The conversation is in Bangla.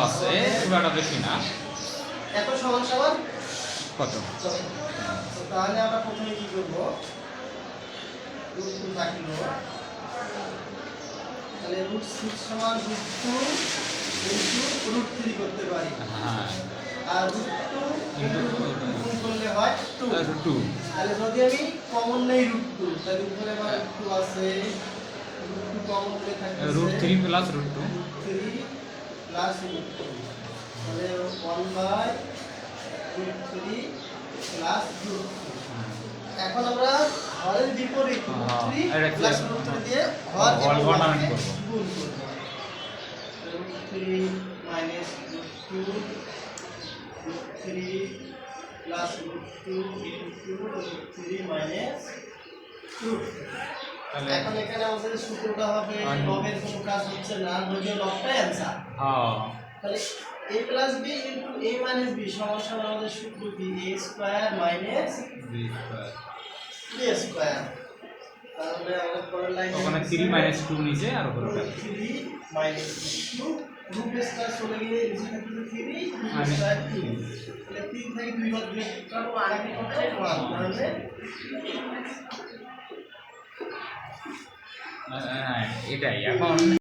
আছে, খুব একটা বেশি না। এত সমান সমান কত? তাহলে আমরা প্রথমে কি করবো, রুট টু থাকলো, তাহলে রুট 6 সমান রুট 2 ইনটু রুট 3 করতে পারি। হ্যাঁ, আর রুট 2 ইনটু রুট 2 গুণ করলে হয় 2। তাহলে যদি আমি কমন নেই রুট 2, তাহলে উপরে আমার রুট 2 আছে, রুট 2 কমন করে থাকে root 3 plus root 2, 3 plus root 2, তাহলে 1 বাই রুট 3 প্লাস রুট 2। এখন আমরা হরের বিপরীত রুট 3 প্লাস রুট 3 দিয়ে হর অর্নামেন্ট করব। গুণ করব। Root 3 minus root 2, root 3 plus root 2 into root 3 minus root. এখন এখানে আমাদের সূত্রটা হবে লবের কোনো কাজ হচ্ছে না, যদিও লবটাই অ্যানসার। হ্যাঁ, তাহলে a plus b into a minus b সমান সমান আমাদের সূত্র কি, a square minus b square. b square. তাহলে আমাদের পরের লাইন ওখানে 3 মাইনাস 2 নিচে আর উপরে 3 মাইনাস 2 রুট স্কয়ার চলে গেলে নিচে থাকবে 3 রুট স্কয়ার 2। তাহলে 3 থেকে 2 বাদ দিলে কারণ আরেকটা কথা 1, তাহলে হ্যাঁ, এটাই এখন